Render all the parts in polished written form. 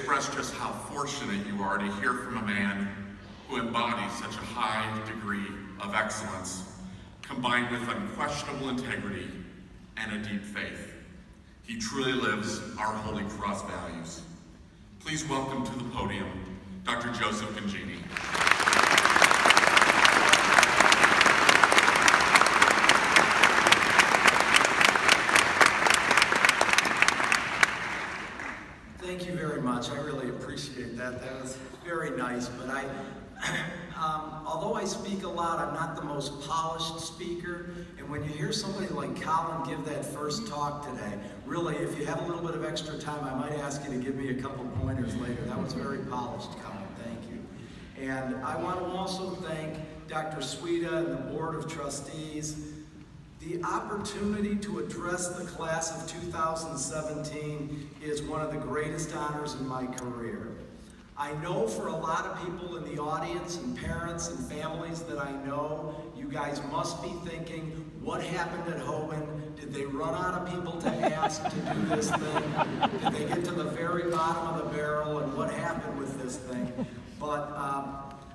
express just how fortunate you are to hear from a man who embodies such a high degree of excellence, combined with unquestionable integrity and a deep faith. He truly lives our Holy Cross values. Please welcome to the podium, Dr. Joseph Congeni. Thank you very much. I really appreciate that. That was very nice. But although I speak a lot, I'm not the most polished speaker. And when you hear somebody like Colin give that first talk today, really, if you have a little bit of extra time, I might ask you to give me a couple pointers later. That was very polished, Colin. Thank you. And I want to also thank Dr. Sweda and the Board of Trustees. The opportunity to address the class of 2017 is one of the greatest honors in my career. I know for a lot of people in the audience and parents and families that I know, you guys must be thinking, what happened at Hoban? Did they run out of people to ask to do this thing? Did they get to the very bottom of the barrel, and what happened with this thing? But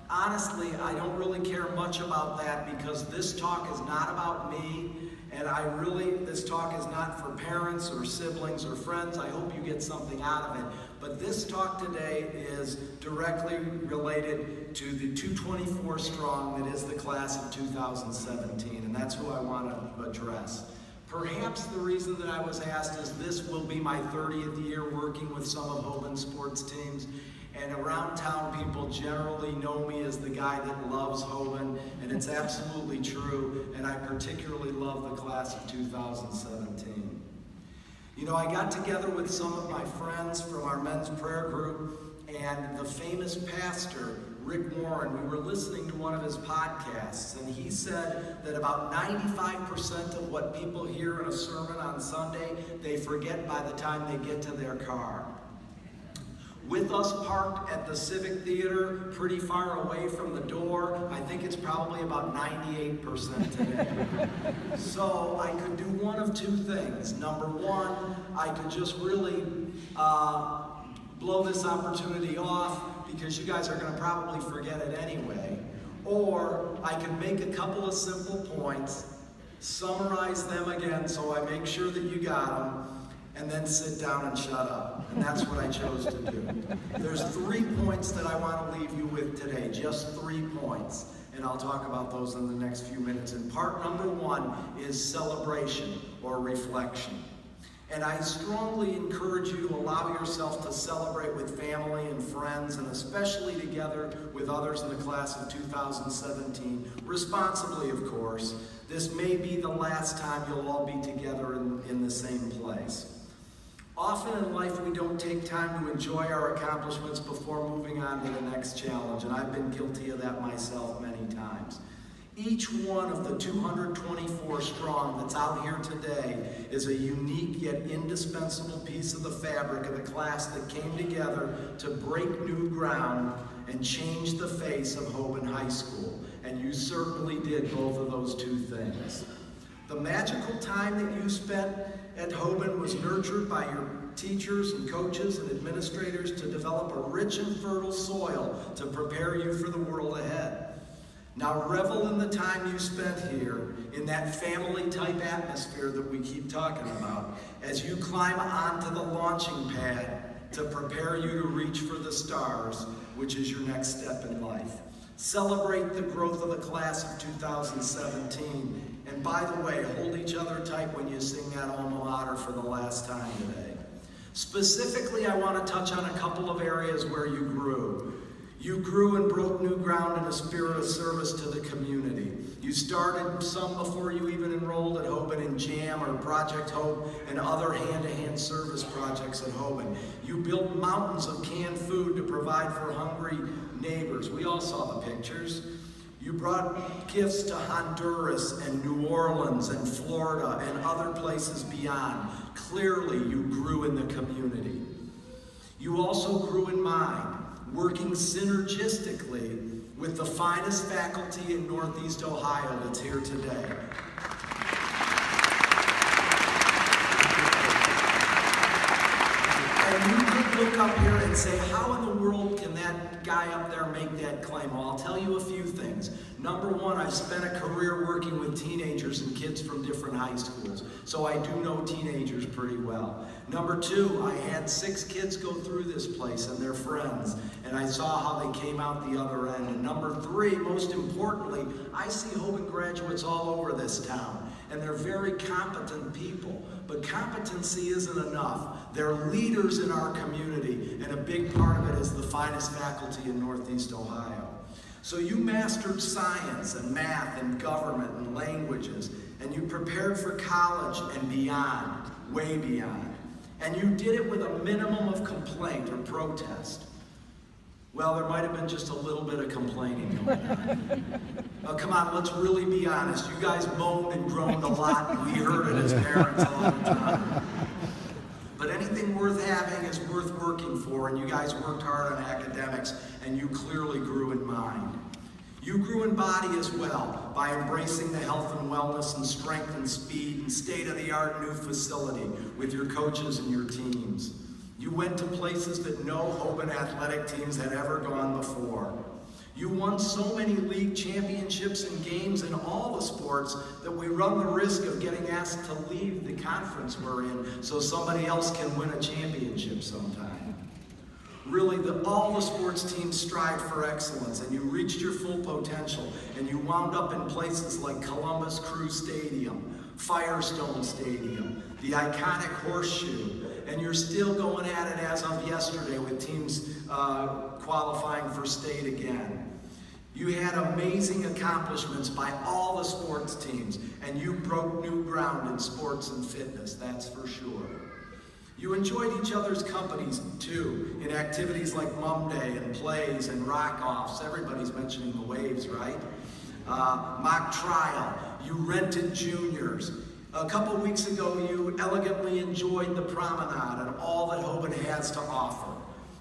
honestly, I don't really care much about that, because this talk is not about me, and this talk is not for parents or siblings or friends. I hope you get something out of it. But this talk today is directly related to the 224 strong that is the class of 2017, and that's who I want to address. Perhaps the reason that I was asked is this will be my 30th year working with some of Hoban's sports teams. And around town, people generally know me as the guy that loves Hoban, and it's absolutely true, and I particularly love the class of 2017. You know, I got together with some of my friends from our men's prayer group, and the famous pastor, Rick Warren, we were listening to one of his podcasts, and he said that about 95% of what people hear in a sermon on Sunday, they forget by the time they get to their car. With us parked at the Civic Theater, pretty far away from the door, I think it's probably about 98% today. So I could do one of two things. Number one, I could just really blow this opportunity off, because you guys are going to probably forget it anyway. Or I could make a couple of simple points, summarize them again so I make sure that you got them, and then sit down and shut up. And that's what I chose to do. There's 3 points that I want to leave you with today, just 3 points. And I'll talk about those in the next few minutes. And part number 1 is celebration or reflection. And I strongly encourage you to allow yourself to celebrate with family and friends, and especially together with others in the class of 2017, responsibly, of course. This may be the last time you'll all be together in the same place. Often in life, we don't take time to enjoy our accomplishments before moving on to the next challenge, and I've been guilty of that myself many times. Each one of the 224 strong that's out here today is a unique yet indispensable piece of the fabric of the class that came together to break new ground and change the face of Hoban High School. And you certainly did both of those 2 things. The magical time that you spent at Hoban was nurtured by your teachers and coaches and administrators to develop a rich and fertile soil to prepare you for the world ahead. Now revel in the time you spent here in that family-type atmosphere that we keep talking about as you climb onto the launching pad to prepare you to reach for the stars, which is your next step in life. Celebrate the growth of the class of 2017. And by the way, hold each other tight when you sing that alma mater for the last time today. Specifically, I want to touch on a couple of areas where you grew. You grew and broke new ground in a spirit of service to the community. You started some before you even enrolled at Hoban in JAM or Project Hope and other hand-to-hand service projects at Hoban. You built mountains of canned food to provide for hungry neighbors. We all saw the pictures. You brought gifts to Honduras and New Orleans and Florida and other places beyond. Clearly, you grew in the community. You also grew in mind, working synergistically with the finest faculty in Northeast Ohio that's here today. And you could look up here and say, how in the world can that guy up there make that claim? Well, I'll tell you a few things. Number one, I've spent a career working with teenagers and kids from different high schools, so I do know teenagers pretty well. Number two, I had 6 kids go through this place and their friends, and I saw how they came out the other end. And number three, most importantly, I see Hoban graduates all over this town, and they're very competent people. But competency isn't enough. They're leaders in our community, and a big part of it is the finest faculty in Northeast Ohio. So you mastered science and math and government and languages, and you prepared for college and beyond, way beyond. And you did it with a minimum of complaint or protest. Well, there might have been just a little bit of complaining going on. Oh, come on, let's really be honest. You guys moaned and groaned a lot, and we heard it as parents all the time. But anything worth having is worth working for, and you guys worked hard on academics, and you clearly grew in mind. You grew in body as well by embracing the health and wellness and strength and speed and state-of-the-art new facility with your coaches and your teams. You went to places that no Hoban athletic teams had ever gone before. You won so many league championships and games in all the sports that we run the risk of getting asked to leave the conference we're in so somebody else can win a championship sometime. Really, all the sports teams strive for excellence, and you reached your full potential, and you wound up in places like Columbus Crew Stadium, Firestone Stadium, the iconic Horseshoe, and you're still going at it as of yesterday with teams qualifying for state again. You had amazing accomplishments by all the sports teams, and you broke new ground in sports and fitness, that's for sure. You enjoyed each other's companies, too, in activities like Mum Day and plays and rock-offs. Everybody's mentioning the waves, right? Mock trial. You rented juniors. A couple weeks ago, you elegantly enjoyed the promenade and all that Hoban has to offer.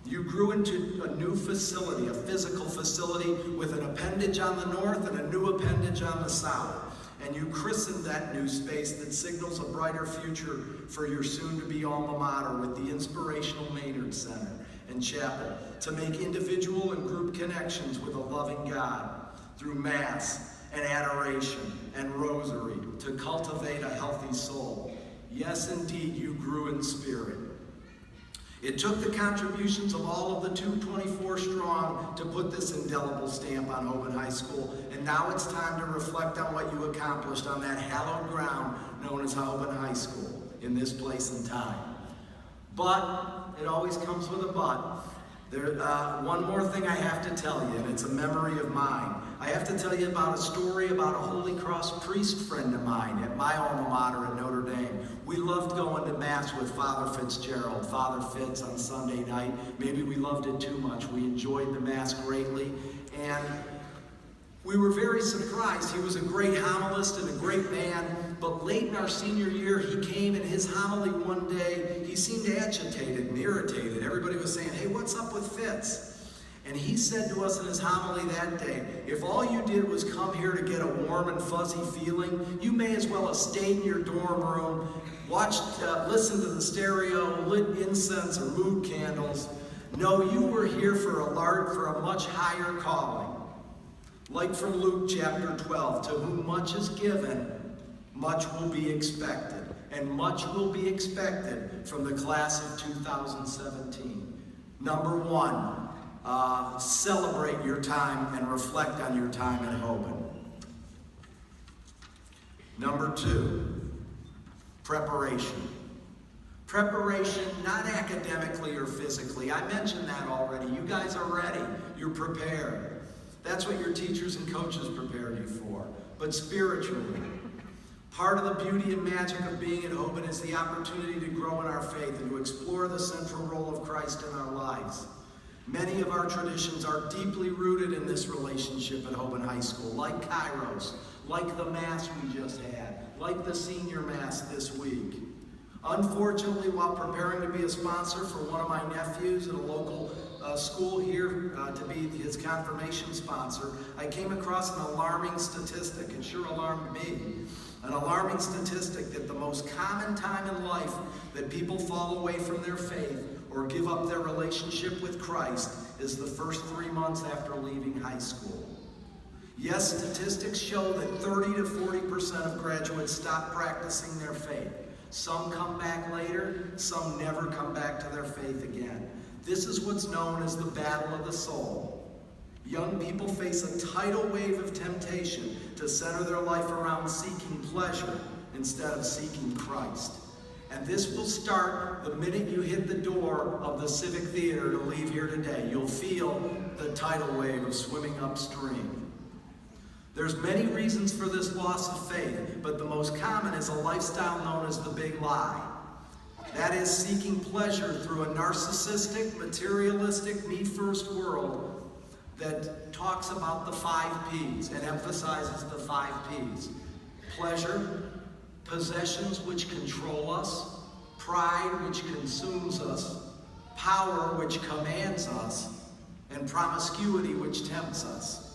You grew into a new facility, a physical facility with an appendage on the north and a new appendage on the south. And you christened that new space that signals a brighter future for your soon-to-be alma mater with the Inspirational Maynard Center and Chapel to make individual and group connections with a loving God through Mass and adoration and rosary to cultivate a healthy soul. Yes, indeed, you grew in spirit. It took the contributions of all of the 224 strong to put this indelible stamp on Hoban High School, and now it's time to reflect on what you accomplished on that hallowed ground known as Hoban High School in this place and time. But it always comes with a but. One more thing I have to tell you, and it's a memory of mine. I have to tell you about a story about a Holy Cross priest friend of mine at my alma mater at Notre Dame. We loved going to Mass with Father Fitzgerald, Father Fitz on Sunday night. Maybe we loved it too much. We enjoyed the Mass greatly, and we were very surprised. He was a great homilist and a great man, but late in our senior year, he came in his homily one day. He seemed agitated and irritated. Everybody was saying, "Hey, what's up with Fitz?" And he said to us in his homily that day, if all you did was come here to get a warm and fuzzy feeling, you may as well have stayed in your dorm room, listened to the stereo, lit incense or mood candles. No, you were here for a much higher calling. Like from Luke chapter 12, to whom much is given, much will be expected. And much will be expected from the class of 2017. Number one, celebrate your time and reflect on your time at Hoban. Number two, preparation. Preparation, not academically or physically. I mentioned that already. You guys are ready. You're prepared. That's what your teachers and coaches prepared you for. But spiritually, part of the beauty and magic of being at Hoban is the opportunity to grow in our faith and to explore the central role of Christ in our lives. Many of our traditions are deeply rooted in this relationship at Hoban High School, like Kairos, like the Mass we just had, like the Senior Mass this week. Unfortunately, while preparing to be a sponsor for one of my nephews at a local school here to be his confirmation sponsor, I came across an alarming statistic. It sure alarmed me. An alarming statistic that the most common time in life that people fall away from their faith or give up their relationship with Christ is the first 3 months after leaving high school. Yes, statistics show that 30 to 40% of graduates stop practicing their faith. Some come back later, some never come back to their faith again. This is what's known as the battle of the soul. Young people face a tidal wave of temptation to center their life around seeking pleasure instead of seeking Christ. And this will start the minute you hit the door of the Civic Theater to leave here today. You'll feel the tidal wave of swimming upstream. There's many reasons for this loss of faith, but the most common is a lifestyle known as the big lie. That is seeking pleasure through a narcissistic, materialistic, me-first world that talks about the 5 P's and emphasizes the 5 P's. Pleasure, possessions which control us, pride which consumes us, power which commands us, and promiscuity which tempts us.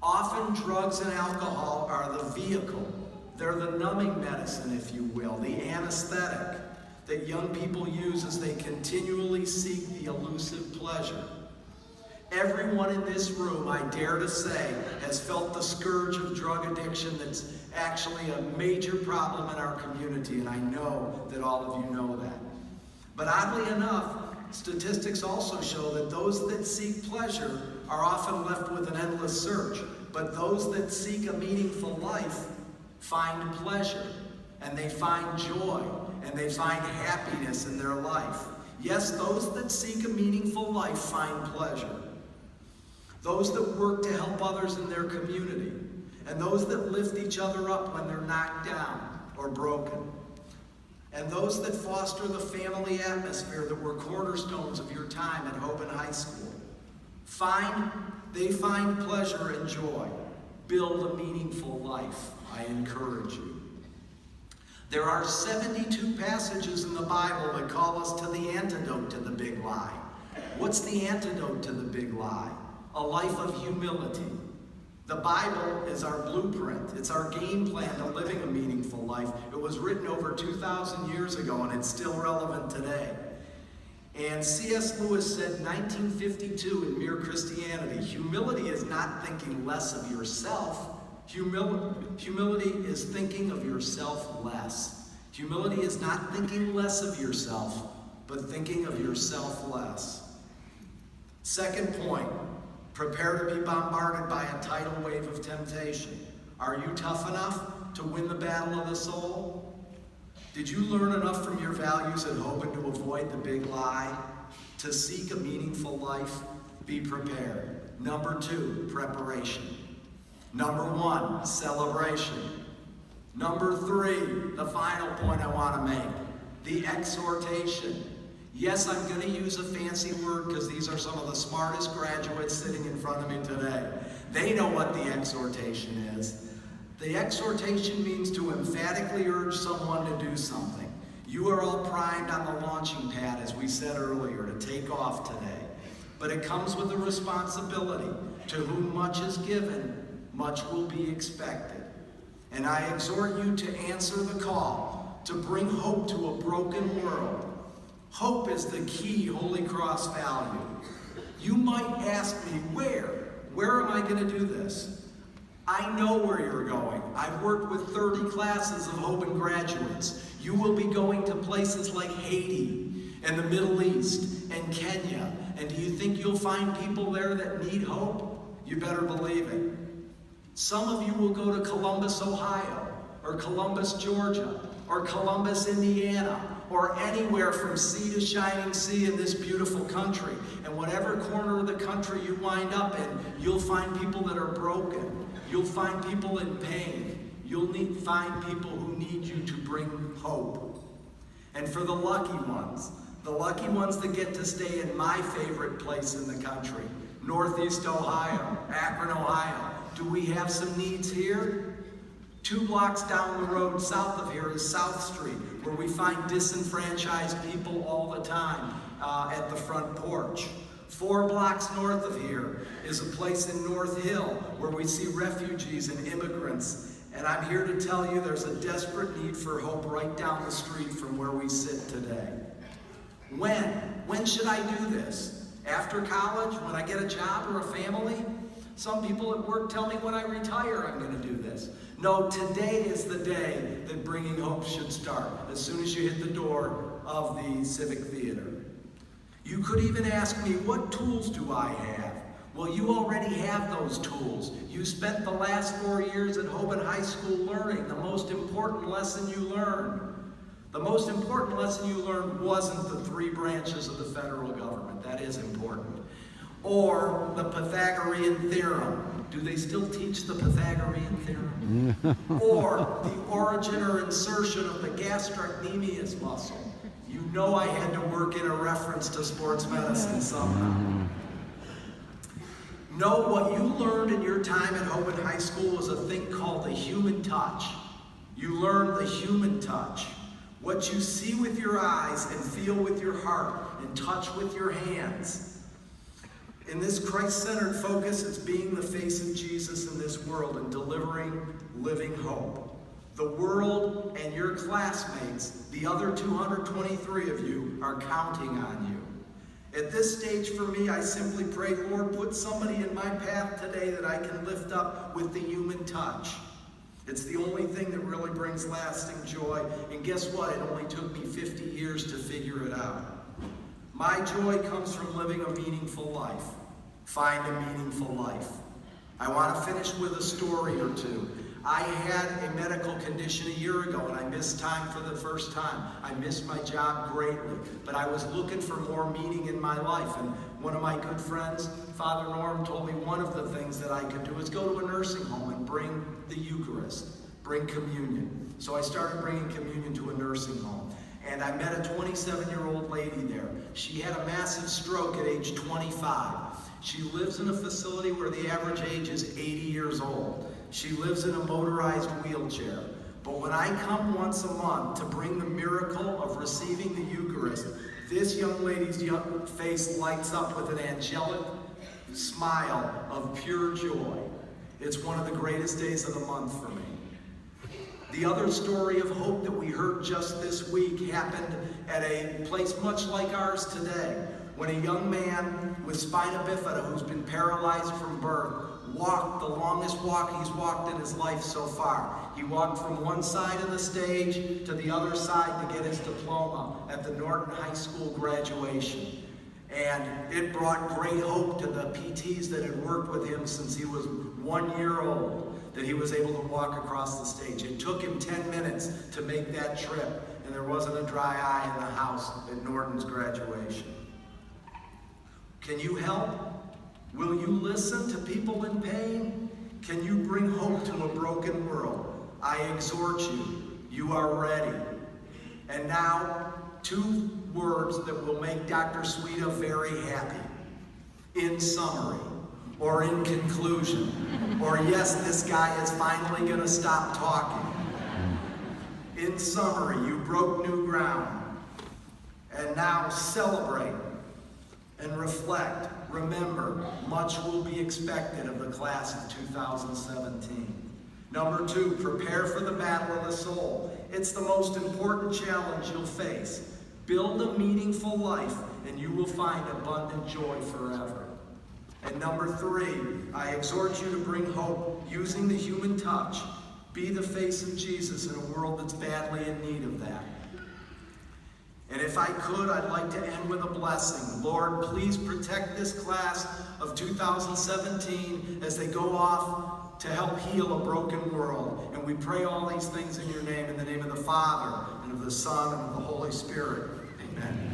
Often drugs and alcohol are the vehicle. They're the numbing medicine, if you will, the anesthetic that young people use as they continually seek the elusive pleasure. Everyone in this room, I dare to say, has felt the scourge of drug addiction that's actually a major problem in our community, and I know that all of you know that. But oddly enough, statistics also show that those that seek pleasure are often left with an endless search, but those that seek a meaningful life find pleasure, and they find joy, and they find happiness in their life. Yes, those that seek a meaningful life find pleasure. Those that work to help others in their community, and those that lift each other up when they're knocked down or broken, and those that foster the family atmosphere that were cornerstones of your time at Hoban High School. They find pleasure and joy. Build a meaningful life, I encourage you. There are 72 passages in the Bible that call us to the antidote to the big lie. What's the antidote to the big lie? A life of humility. The Bible is our blueprint. It's our game plan to living a meaningful life. It was written over 2,000 years ago, and it's still relevant today. And C.S. Lewis said in 1952 in Mere Christianity, humility is not thinking less of yourself. Humility is thinking of yourself less. Humility is not thinking less of yourself, but thinking of yourself less. Second point, prepare to be bombarded by a tidal wave of temptation. Are you tough enough to win the battle of the soul? Did you learn enough from your values at Hoban to avoid the big lie? To seek a meaningful life? Be prepared. Number 2, preparation. Number 1, celebration. Number 3, the final point I want to make, the exhortation. Yes, I'm going to use a fancy word because these are some of the smartest graduates sitting in front of me today. They know what the exhortation is. The exhortation means to emphatically urge someone to do something. You are all primed on the launching pad, as we said earlier, to take off today. But it comes with a responsibility. To whom much is given, much will be expected. And I exhort you to answer the call, to bring hope to a broken world. Hope is the key Holy Cross value. You might ask me, where am I going to do this? I know where you're going. I've worked with 30 classes of Hoban graduates. You will be going to places like Haiti and the Middle East and Kenya. And do you think you'll find people there that need hope? You better believe it. Some of you will go to Columbus, Ohio, or Columbus, Georgia, or Columbus, Indiana, or anywhere from sea to shining sea in this beautiful country. And whatever corner of the country you wind up in, you'll find people that are broken. You'll find people in pain. You'll find people who need you to bring hope. And for the lucky ones that get to stay in my favorite place in the country, Northeast Ohio, Akron, Ohio, do we have some needs here? 2 blocks down the road south of here is South Street, where we find disenfranchised people all the time at the front porch. 4 blocks north of here is a place in North Hill where we see refugees and immigrants. And I'm here to tell you there's a desperate need for hope right down the street from where we sit today. When? When should I do this? After college? When I get a job or a family? Some people at work tell me when I retire I'm going to do this. No, today is the day that Bringing Hope should start, as soon as you hit the door of the Civic Theater. You could even ask me, what tools do I have? Well, you already have those tools. You spent the last 4 years at Hoban High School learning the most important lesson you learned. The most important lesson you learned wasn't the 3 branches of the federal government. That is important. Or the Pythagorean theorem. Do they still teach the Pythagorean theorem? Or the origin or insertion of the gastrocnemius muscle. You know I had to work in a reference to sports medicine somehow. No, what you learned in your time at Hoban High School was a thing called the human touch. You learned the human touch. What you see with your eyes and feel with your heart and touch with your hands. In this Christ-centered focus, it's being the face of Jesus in this world and delivering living hope. The world and your classmates, the other 223 of you, are counting on you. At this stage for me, I simply pray, Lord, put somebody in my path today that I can lift up with the human touch. It's the only thing that really brings lasting joy. And guess what? It only took me 50 years to figure it out. My joy comes from living a meaningful life. Find a meaningful life. I want to finish with a story or two. I had a medical condition a year ago and I missed time for the first time. I missed my job greatly, but I was looking for more meaning in my life. And one of my good friends, Father Norm, told me one of the things that I could do is go to a nursing home and bring the Eucharist, bring communion. So I started bringing communion to a nursing home. And I met a 27-year-old lady there. She had a massive stroke at age 25. She lives in a facility where the average age is 80 years old. She lives in a motorized wheelchair. But when I come once a month to bring the miracle of receiving the Eucharist, this young lady's face lights up with an angelic smile of pure joy. It's one of the greatest days of the month for me. The other story of hope that we heard just this week happened at a place much like ours today, when a young man with spina bifida who's been paralyzed from birth walked the longest walk he's walked in his life so far. He walked from one side of the stage to the other side to get his diploma at the Norton High School graduation. And it brought great hope to the PTs that had worked with him since he was 1 year old, that he was able to walk across the stage. It took him 10 minutes to make that trip, and there wasn't a dry eye in the house at Norton's graduation. Can you help? Will you listen to people in pain? Can you bring hope to a broken world? I exhort you. You are ready. And now, 2 words that will make Dr. Sweeta very happy. In summary, or in conclusion, or yes, this guy is finally going to stop talking. In summary, you broke new ground. And now celebrate and reflect. Remember, much will be expected of the class of 2017. Number 2, prepare for the battle of the soul. It's the most important challenge you'll face. Build a meaningful life, and you will find abundant joy forever. And number 3, I exhort you to bring hope using the human touch. Be the face of Jesus in a world that's badly in need of that. And if I could, I'd like to end with a blessing. Lord, please protect this class of 2017 as they go off to help heal a broken world. And we pray all these things in your name, in the name of the Father, and of the Son, and of the Holy Spirit. Amen.